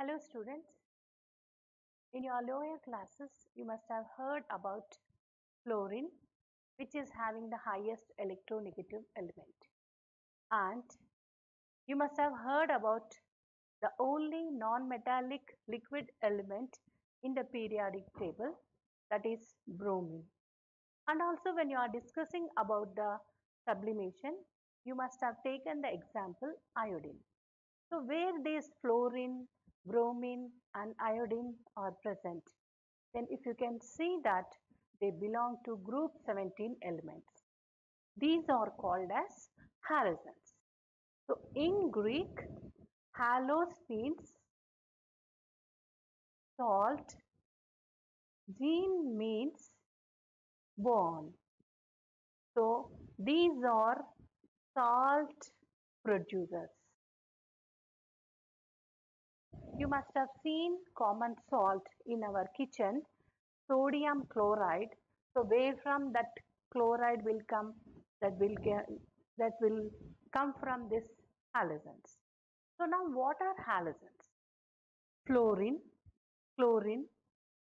Hello students, in your lower classes you must have heard about fluorine, which is having the highest electronegative element, and you must have heard about the only non-metallic liquid element in the periodic table, that is bromine. And also when you are discussing about the sublimation, you must have taken the example iodine. So where these fluorine, bromine and iodine are present, then if you can see that they belong to group 17 elements. These are called as halogens. So in Greek, halos means salt, gene means bond. So these are salt producers. You must have seen common salt in our kitchen, sodium chloride. So where from that chloride will come? That will come from this halogens. So now what are halogens? Fluorine, chlorine,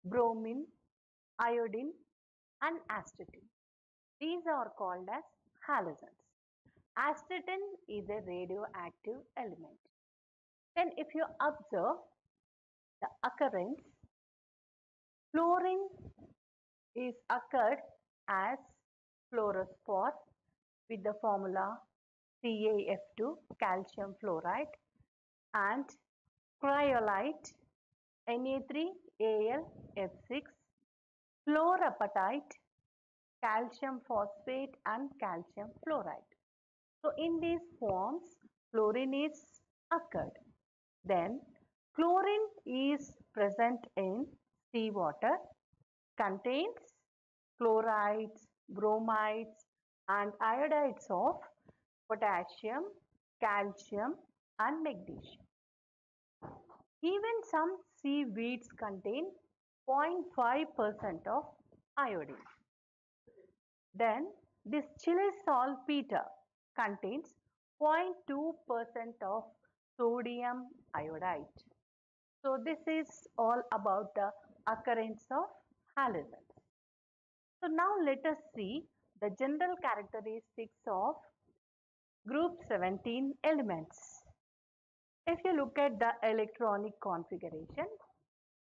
bromine, iodine and astatine. These are called as halogens. Astatine is a radioactive element. Then if you observe the occurrence, fluorine is occurred as fluorospore with the formula CaF2, calcium fluoride, and cryolite Na3Al F6, fluorapatite, calcium phosphate and calcium fluoride. So in these forms, fluorine is occurred. Then chlorine is present in seawater, contains chlorides, bromides and iodides of potassium, calcium and magnesium. Even some seaweeds contain 0.5% of iodine. Then this Chile saltpeter contains 0.2% of sodium iodide. So this is all about the occurrence of halogens. So now let us see the general characteristics of group 17 elements. If you look at the electronic configuration,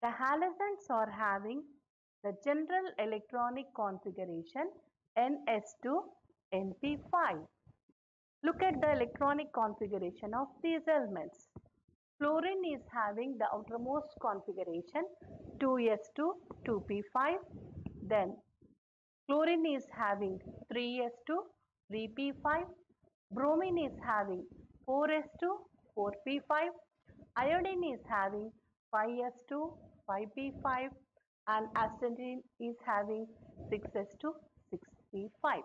the halogens are having the general electronic configuration Ns2 Np5. Look at the electronic configuration of these elements. Fluorine is having the outermost configuration 2s2 2p5. Then chlorine is having 3s2 3p5. Bromine is having 4s2 4p5. Iodine is having 5s2 5p5 and astatine is having 6s2 6p5.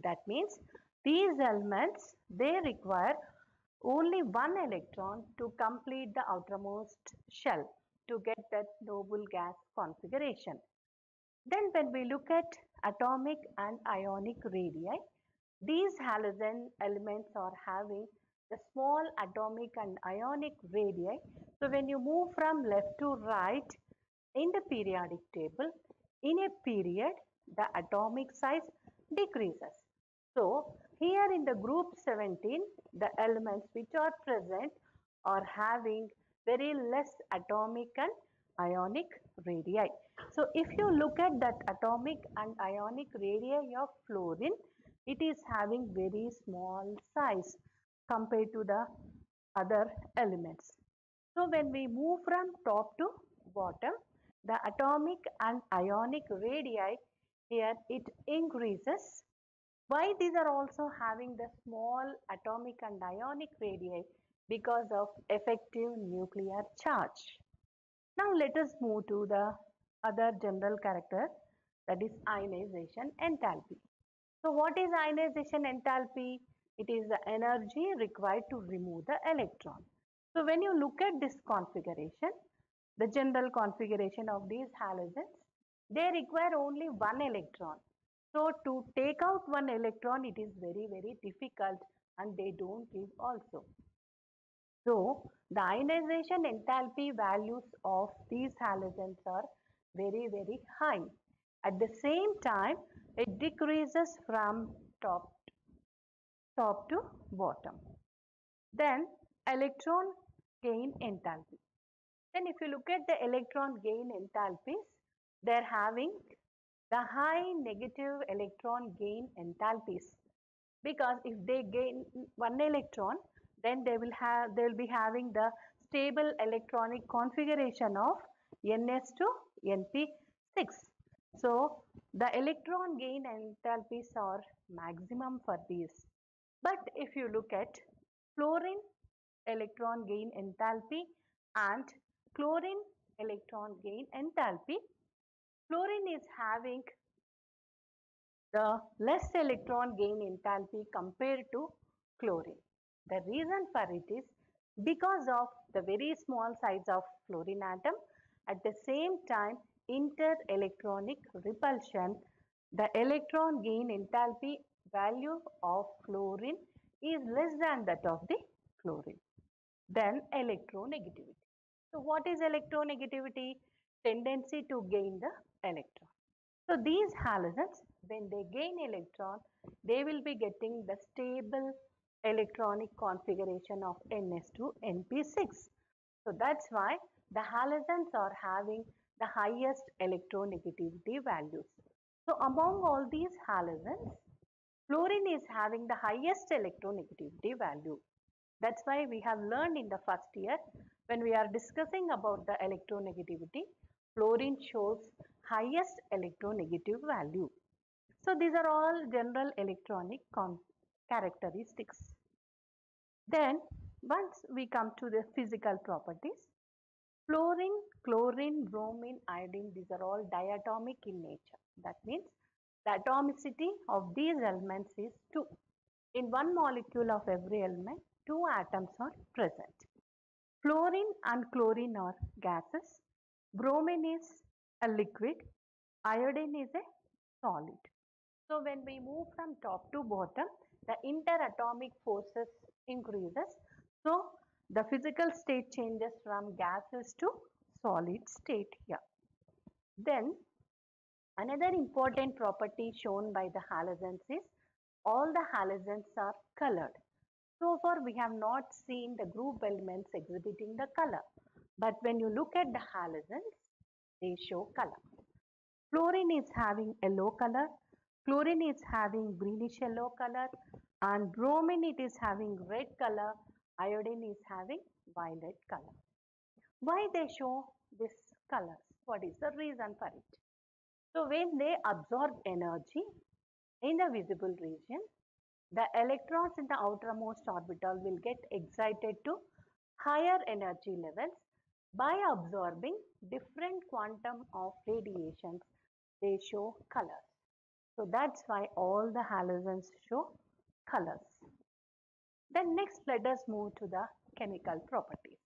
That means these elements, they require only one electron to complete the outermost shell to get that noble gas configuration. Then when we look at atomic and ionic radii, these halogen elements are having the small atomic and ionic radii. So when you move from left to right in the periodic table, in a period, the atomic size decreases. So here in the group 17, the elements which are present are having very less atomic and ionic radii. So if you look at that atomic and ionic radii of fluorine, it is having very small size compared to the other elements. So when we move from top to bottom, the atomic and ionic radii, here it increases. Why these are also having the small atomic and ionic radii? Because of effective nuclear charge. Now let us move to the other general character, that is ionization enthalpy. So what is ionization enthalpy? It is the energy required to remove the electron. So when you look at this configuration, the general configuration of these halogens, they require only one electron. So to take out one electron, it is very difficult and they don't give also. So the ionization enthalpy values of these halogens are very, very high. At the same time, it decreases from top to bottom. Then electron gain enthalpy. Then if you look at the electron gain enthalpies, they're having the high negative electron gain enthalpies, because if they gain one electron, then they will be having the stable electronic configuration of Ns to Np6. So the electron gain enthalpies are maximum for these. But if you look at fluorine electron gain enthalpy and chlorine electron gain enthalpy, fluorine is having the less electron gain enthalpy compared to chlorine. The reason for it is because of the very small size of fluorine atom. At the same time, inter-electronic repulsion, the electron gain enthalpy value of fluorine is less than that of the chlorine. Then electronegativity. So what is electronegativity? Tendency to gain the electron. So these halogens, when they gain electron, they will be getting the stable electronic configuration of Ns2 Np6. So that's why the halogens are having the highest electronegativity values. So among all these halogens, fluorine is having the highest electronegativity value. That's why we have learned in the first year, when we are discussing about the electronegativity, fluorine shows highest electronegative value. So these are all general electronic characteristics. Then once we come to the physical properties, fluorine, chlorine, bromine, iodine, these are all diatomic in nature. That means the atomicity of these elements is 2. In one molecule of every element, 2 atoms are present. Fluorine and chlorine are gases. Bromine is a liquid. Iodine is a solid. So when we move from top to bottom, the interatomic forces increases. So the physical state changes from gases to solid state here. Then another important property shown by the halogens is all the halogens are colored. So far we have not seen the group elements exhibiting the color. But when you look at the halogens, they show color. Fluorine is having yellow color, chlorine is having greenish yellow color, and bromine it is having red color, iodine is having violet color. Why they show this colors? What is the reason for it? So when they absorb energy in the visible region, the electrons in the outermost orbital will get excited to higher energy levels by absorbing different quantum of radiations. They show colors. So that's why all the halogens show colors. Then next let us move to the chemical properties.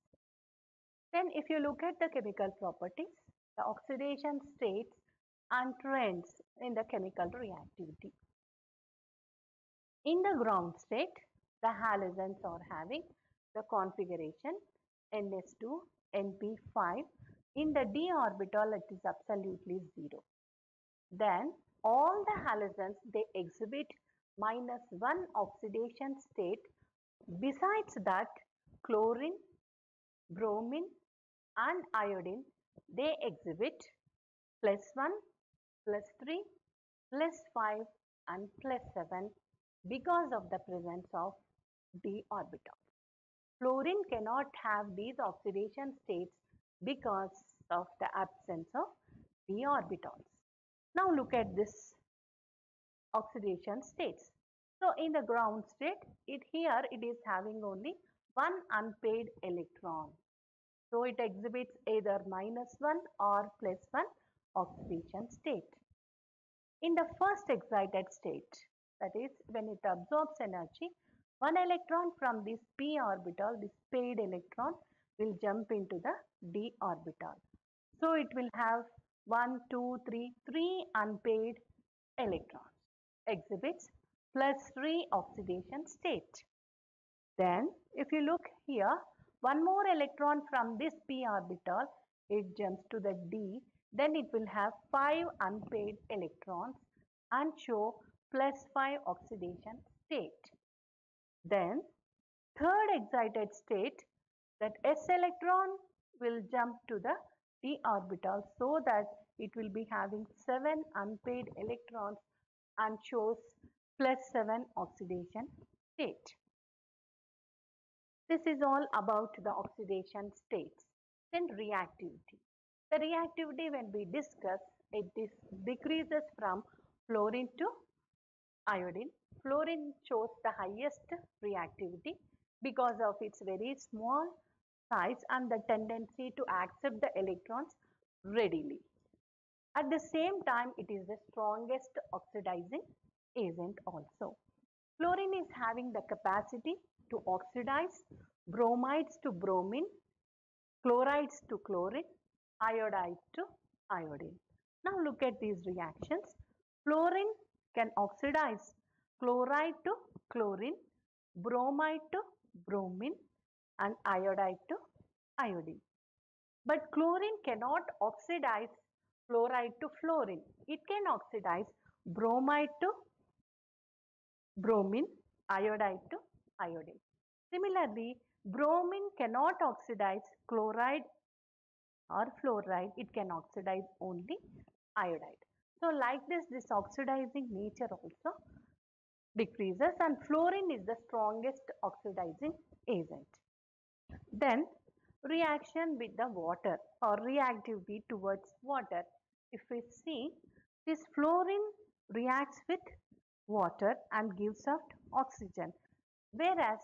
Then if you look at the chemical properties, the oxidation states and trends in the chemical reactivity. In the ground state, the halogens are having the configuration Ns2, Np5. In the d orbital, it is absolutely 0. Then all the halogens, they exhibit -1 oxidation state. Besides that, chlorine, bromine and iodine, they exhibit +1, +3, +5 and +7 because of the presence of d orbital. Fluorine cannot have these oxidation states because of the absence of d orbitals. Now look at this oxidation states. So in the ground state, here it is having only one unpaired electron. So it exhibits either -1 or +1 oxidation state. In the first excited state, that is when it absorbs energy, one electron from this p orbital, this paired electron, will jump into the d orbital. So it will have 1, 2, 3, 3 unpaired electrons, exhibits +3 oxidation state. Then if you look here, One more electron from this p orbital, it jumps to the d, then it will have 5 unpaired electrons and show +5 oxidation state. Then third excited state, that s electron will jump to the d orbital so that it will be having 7 unpaired electrons and shows +7 oxidation state. This is all about the oxidation states. Then reactivity. The reactivity, when we discuss, it decreases from fluorine to iodine. Fluorine shows the highest reactivity because of its very small size and the tendency to accept the electrons readily. At the same time, it is the strongest oxidizing agent also. Fluorine is having the capacity to oxidize bromides to bromine, chlorides to chlorine, iodide to iodine. Now look at these reactions. Fluorine can oxidize chloride to chlorine, bromide to bromine, and iodide to iodine. But chlorine cannot oxidize fluoride to fluorine. It can oxidize bromide to bromine, iodide to iodine. Similarly, bromine cannot oxidize chloride or fluoride. It can oxidize only iodide. So like this oxidizing nature also decreases, and fluorine is the strongest oxidizing agent. Then reaction with the water or reactivity towards water. If we see, this fluorine reacts with water and gives out oxygen, whereas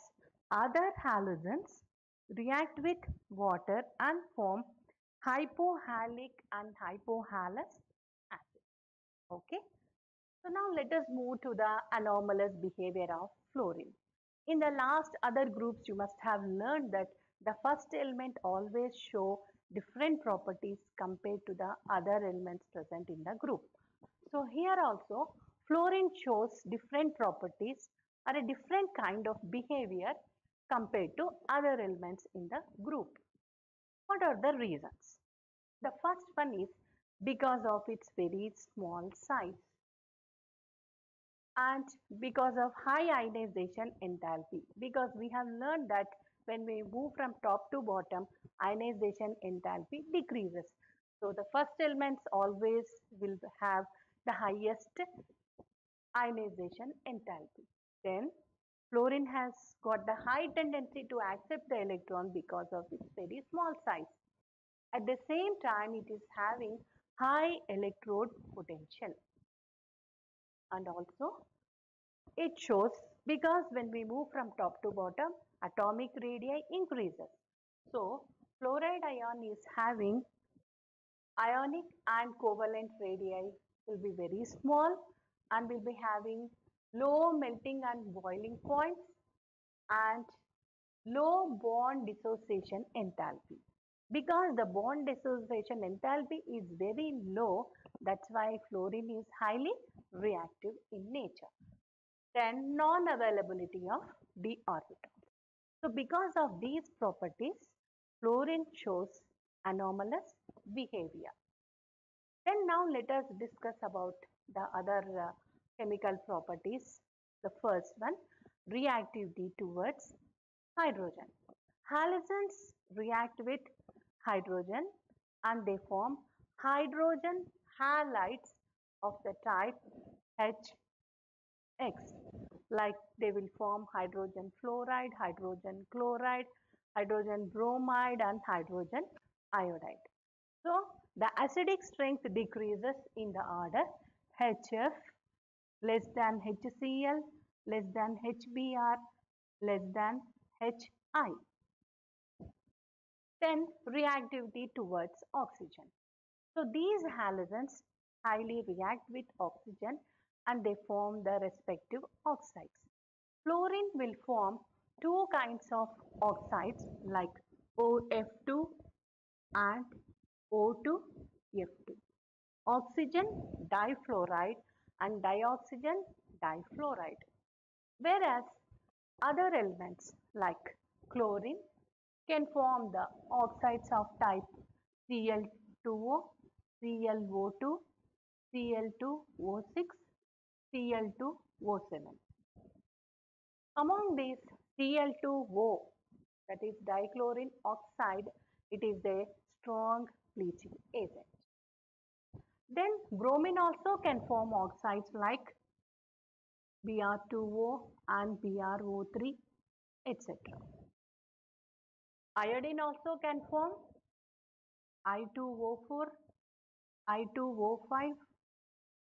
other halogens react with water and form hypohalic and hypohalous acid. Okay. So now let us move to the anomalous behavior of fluorine. In the last other groups, you must have learned that the first element always show different properties compared to the other elements present in the group. So here also fluorine shows different properties or a different kind of behavior compared to other elements in the group. What are the reasons? The first one is because of its very small size and because of high ionization enthalpy, because we have learned that when we move from top to bottom, ionization enthalpy decreases. So the first elements always will have the highest ionization enthalpy. Then fluorine has got the high tendency to accept the electron because of its very small size. At the same time, it is having high electrode potential. And also it shows because when we move from top to bottom, atomic radii increases. So fluoride ion is having ionic and covalent radii will be very small and will be having low melting and boiling points and low bond dissociation enthalpy. Because the bond dissociation enthalpy is very low, that's why fluorine is highly reactive in nature. Then non-availability of d orbitals. So because of these properties, fluorine shows anomalous behavior. Then now let us discuss about the other chemical properties. The first one, reactivity towards hydrogen. Halogens react with hydrogen and they form hydrogen halides of the type HX. Like they will form hydrogen fluoride, hydrogen chloride, hydrogen bromide and hydrogen iodide. So the acidic strength decreases in the order HF less than HCl less than HBr less than HI. Then reactivity towards oxygen. So these halogens highly react with oxygen and they form the respective oxides. Fluorine will form two kinds of oxides like OF2 and O2F2. Oxygen difluoride and dioxygen difluoride. Whereas other elements like chlorine, can form the oxides of type Cl2O, ClO2, Cl2O6, Cl2O7. Among these Cl2O, that is dichlorine oxide, it is a strong bleaching agent. Then bromine also can form oxides like Br2O and BrO3, etc. Iodine also can form I2O4, I2O5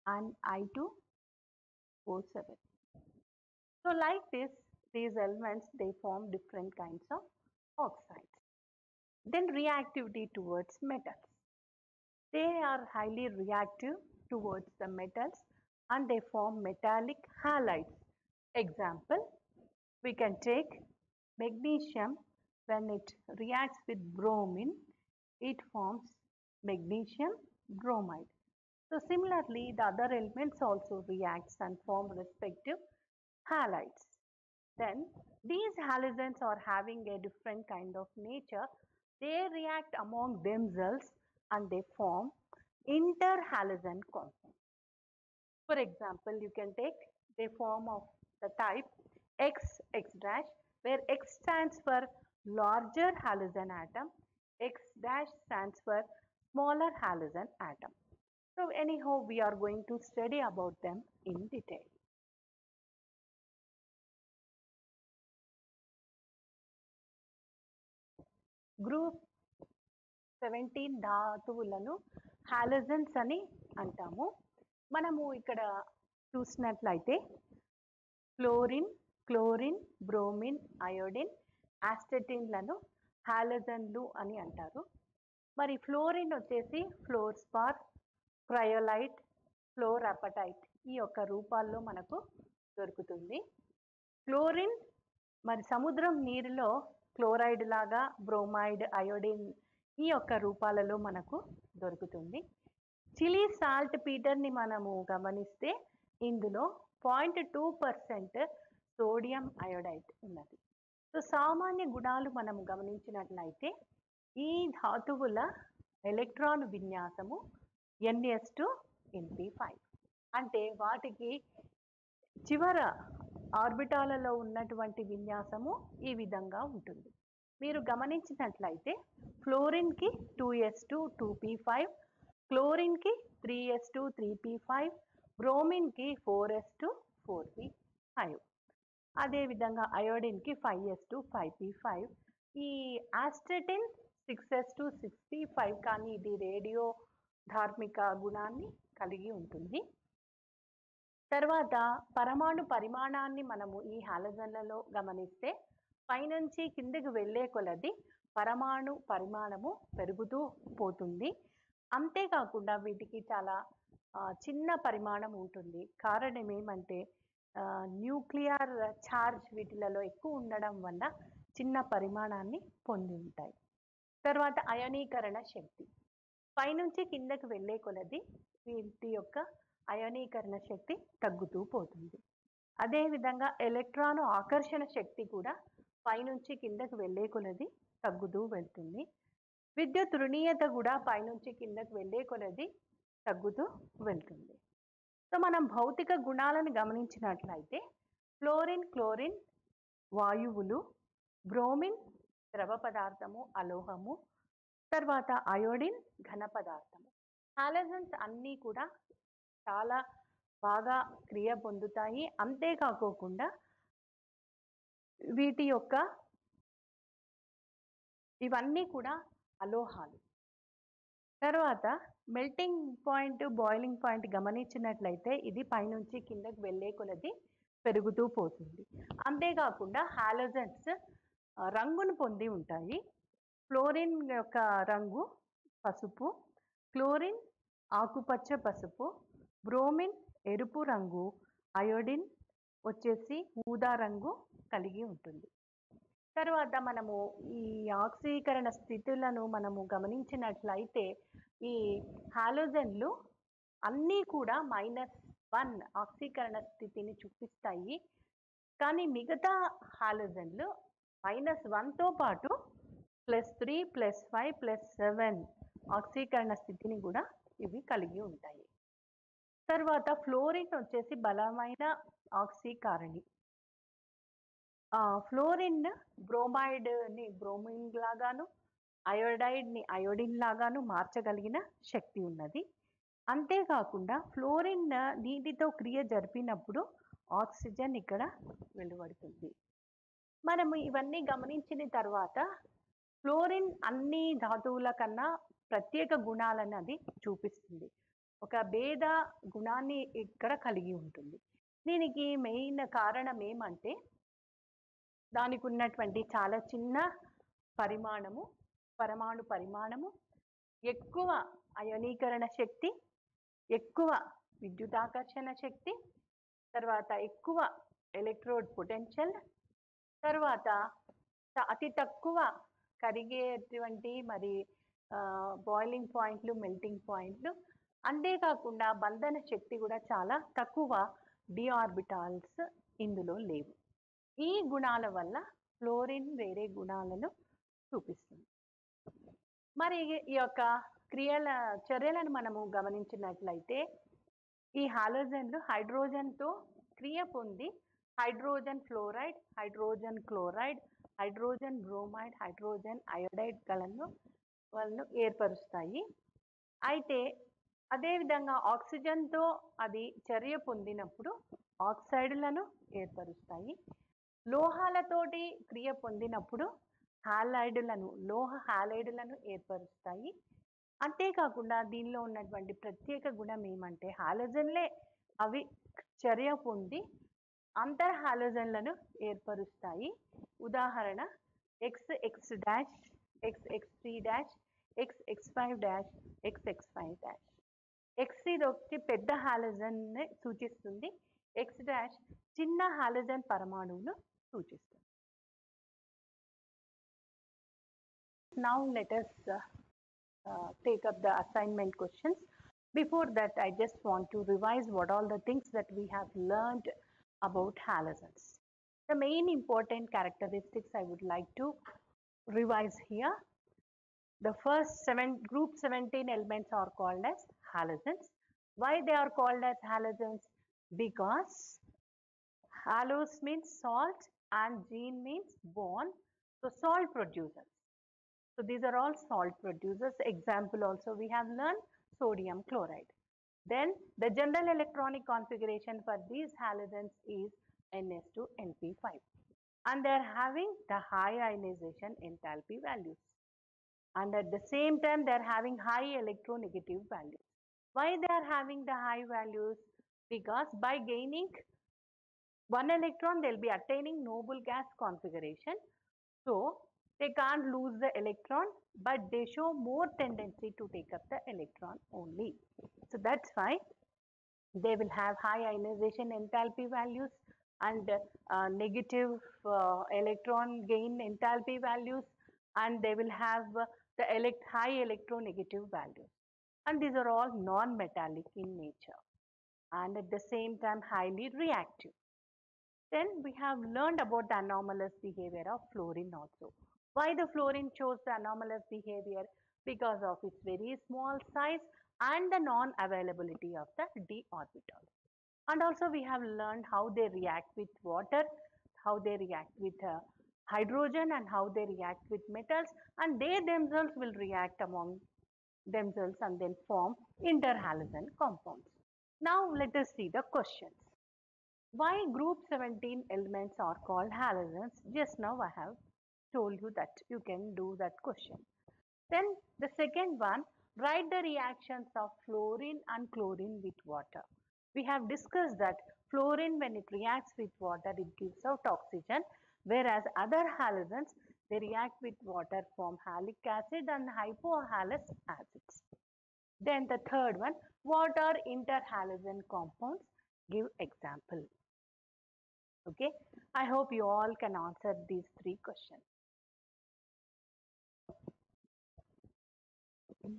and I2O7. So like this, these elements, they form different kinds of oxides. Then reactivity towards metals. They are highly reactive towards the metals and they form metallic halides. Example, we can take magnesium. When it reacts with bromine, it forms magnesium bromide. So similarly, the other elements also reacts and form respective halides. Then these halogens are having a different kind of nature. They react among themselves and they form interhalogen compounds. For example, you can take the form of the type X dash, where X stands for larger halogen atom, X dash stands for smaller halogen atom. So anyhow, we are going to study about them in detail. Group 17 ధాతువులను halogens అని అంటాము. మనము ఇక్కడ చూసినట్లయితే fluorine, chlorine, bromine, iodine, ఆస్టటిన్లను హాలోజన్లు అని అంటారు. మరి fluorine వచ్చేసి ఫ్లోర్స్పార్, cryolite, ఫ్లోరాపటైట్ ఈ యొక్క రూపాల్లో మనకు దొరుకుతుంది. క్లోరిన్ మరి సముద్రం నీరులో క్లోరైడ్ లాగా బ్రోమైడ్, అయోడిన్ ఈ యొక్క రూపాలలో మనకు దొరుకుతుంది. చిలీ సాల్ట్ పీటర్ని మనము గమనిస్తే ఇందులో 0.2% సోడియం అయోడైడ్ ఉన్నది. సో సామాన్య గుణాలు మనము గమనించినట్లయితే ఈ ధాతువుల ఎలక్ట్రాన్ విన్యాసము ns2np5, అంటే వాటికి చివర ఆర్బిటాలలో ఉన్నటువంటి విన్యాసము ఈ విధంగా ఉంటుంది. మీరు గమనించినట్లయితే ఫ్లోరిన్కి 2s2 2p5, క్లోరిన్కి 3s2 3p5, బ్రోమిన్కి 4s2 4p5, అదేవిధంగా అయోడిన్కి 5s2 5p5. ఈ ఆస్టటిన్ 6s2 6p5, కానీ ఇది రేడియో ధార్మిక గుణాన్ని కలిగి ఉంటుంది. తర్వాత పరమాణు పరిమాణాన్ని మనము ఈ హాలోజన్లలో గమనిస్తే పైనుంచి కిందకి వెళ్ళే కొలది పరమాణు పరిమాణము పెరుగుతూ పోతుంది. అంతేకాకుండా వీటికి చాలా చిన్న పరిమాణం ఉంటుంది. కారణం ఏమంటే న్యూక్లియర్ ఛార్జ్ వీటిలలో ఎక్కువ ఉండడం వల్ల చిన్న పరిమాణాన్ని పొంది ఉంటాయి. తర్వాత అయనీకరణ శక్తి పైనుంచి కిందకి వెళ్ళే కొలది వీటి యొక్క అయనీకరణ శక్తి తగ్గుతూ పోతుంది. అదేవిధంగా ఎలక్ట్రాను ఆకర్షణ శక్తి కూడా పైనుంచి కిందకి వెళ్ళే కొలది తగ్గుతూ వెళ్తుంది. విద్యుత్ రుణీయత కూడా పైనుంచి కిందకి వెళ్ళే కొలది తగ్గుతూ వెళ్తుంది. సో మనం భౌతిక గుణాలను గమనించినట్లయితే ఫ్లోరిన్, క్లోరిన్ వాయువులు, బ్రోమిన్ ద్రవ పదార్థము అలోహము, తర్వాత అయోడిన్ ఘన పదార్థము. హాలోజన్స్ అన్నీ కూడా చాలా బాగా క్రియ పొందుతాయి. అంతేకాకోకుండా వీటి యొక్క ఇవన్నీ కూడా అలోహాలు. తర్వాత మెల్టింగ్ పాయింట్, బాయిలింగ్ పాయింట్ గమనించినట్లయితే ఇది పైనుంచి కిందకి వెళ్ళే కొలది పెరుగుతూ పోతుంది. అంతేకాకుండా హాలోజన్స్ రంగును పొంది ఉంటాయి. ఫ్లోరిన్ యొక్క రంగు పసుపు, క్లోరిన్ ఆకుపచ్చ పసుపు, బ్రోమిన్ ఎరుపు రంగు, అయోడిన్ వచ్చేసి ఊదా రంగు కలిగి ఉంటుంది. తర్వాత మనము ఈ ఆక్సీకరణ స్థితులను మనము గమనించినట్లయితే ఈ హాలోజన్లు అన్నీ కూడా -1 ఆక్సీకరణ స్థితిని చూపిస్తాయి. కానీ మిగతా హాలోజన్లు -1తో పాటు +3 +5 +7 ఆక్సీకరణ స్థితిని కూడా ఇవి కలిగి ఉంటాయి. తర్వాత ఫ్లోరిన్ వచ్చేసి బలమైన ఆక్సీకారణి. ఫ్లోరిన్ బ్రోమైడ్ని బ్రోమిన్ లాగాను, అయోడైడ్ని అయోడిన్ లాగాను మార్చగలిగిన శక్తి ఉన్నది. అంతేకాకుండా ఫ్లోరిన్ నీటితో క్రియ జరిపినప్పుడు ఆక్సిజన్ ఇక్కడ వెలువడుతుంది. మనము ఇవన్నీ గమనించిన తర్వాత ఫ్లోరిన్ అన్ని ధాతువుల కన్నా ప్రత్యేక గుణాలను అది చూపిస్తుంది. ఒక భేద గుణాన్ని ఇక్కడ కలిగి ఉంటుంది. దీనికి మెయిన్ కారణం ఏమంటే దానికి ఉన్నటువంటి చాలా చిన్న పరమాణు పరిమాణము, ఎక్కువ అయనీకరణ శక్తి, ఎక్కువ విద్యుదాకర్షణ శక్తి, తర్వాత ఎక్కువ ఎలక్ట్రోడ్ పొటెన్షియల్, తర్వాత అతి తక్కువ కరిగేటువంటి మరి బాయిలింగ్ పాయింట్లు, మెల్టింగ్ పాయింట్లు, అంతేకాకుండా బంధన శక్తి కూడా చాలా తక్కువ, డి ఆర్బిటాల్స్ ఇందులో లేవు. ఈ గుణాల వల్ల ఫ్లోరిన్ వేరే గుణాలను చూపిస్తుంది. మరి ఈ యొక్క చర్యలను మనము గమనించినట్లయితే ఈ హాలోజన్లు హైడ్రోజన్తో క్రియ పొంది hydrogen fluoride, hydrogen chloride, hydrogen bromide, hydrogen iodide వాళ్ళను ఏర్పరుస్తాయి. అయితే అదేవిధంగా ఆక్సిజన్తో అది చర్య పొందినప్పుడు ఆక్సైడ్లను ఏర్పరుస్తాయి. లోహాలతోటి క్రియ పొందినప్పుడు లోహ హాలైడ్లను ఏర్పరుస్తాయి. అంతేకాకుండా దీనిలో ఉన్నటువంటి ప్రత్యేక గుణం ఏమంటే హాలోజన్లే అవి చర్య పొంది అంతర్ హాలోజన్లను ఏర్పరుస్తాయి. ఉదాహరణ XX', XX3', XX5', XX5'. X ఇది ఒకటి పెద్ద హాలోజన్ సూచిస్తుంది, X' చిన్న హాలోజన్ పరమాణువును సూచిస్తుంది. Now let us take up the assignment questions. Before that, I just want to revise what all the things that we have learned about halogens. The main important characteristics I would like to revise here. The first group 17 elements are called as halogens. Why they are called as halogens? Because halos means salt and gene means bond. So salt producers. So these are all salt producers. Example also we have learned sodium chloride. Then the general electronic configuration for these halogens is NS2NP5. And they are having the high ionization enthalpy values. And at the same time they are having high electronegative values. Why they are having the high values? Because by gaining one electron they will be attaining noble gas configuration. So they can't lose the electron, but they show more tendency to take up the electron only. So that's why they will have high ionization enthalpy values and negative electron gain enthalpy values, and they will have the high electronegative values. And these are all non-metallic in nature and at the same time highly reactive. Then we have learned about the anomalous behavior of fluorine also. Why the fluorine shows the anomalous behavior? Because of its very small size and the non-availability of the d orbitals. And also we have learned how they react with water, how they react with hydrogen, and how they react with metals, and they themselves will react among themselves and then form interhalogen compounds. Now let us see the questions. Why group 17 elements are called halogens? Just now I have told you that you can do that question. Then the second one, write the reactions of fluorine and chlorine with water. We have discussed that fluorine, when it reacts with water, it gives out oxygen, whereas other halogens, they react with water, form halic acid and hypohalous acids. Then the third one, what are interhalogen compounds? Give example. Okay, I hope you all can answer these three questions.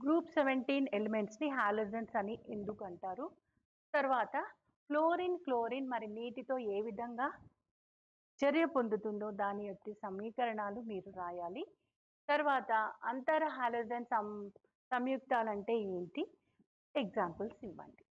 Group 17 elements ని halogens అని ఎందుకు అంటారు? తర్వాత fluorine, chlorine మరి నీటితో ఏ విధంగా చర్య పొందుతుందో దాని యొక్క సమీకరణాలు మీరు రాయాలి. తర్వాత అంతర హాలోజన్ సంయుక్తాలు అంటే ఏంటి? ఎగ్జాంపుల్స్ ఇవ్వండి.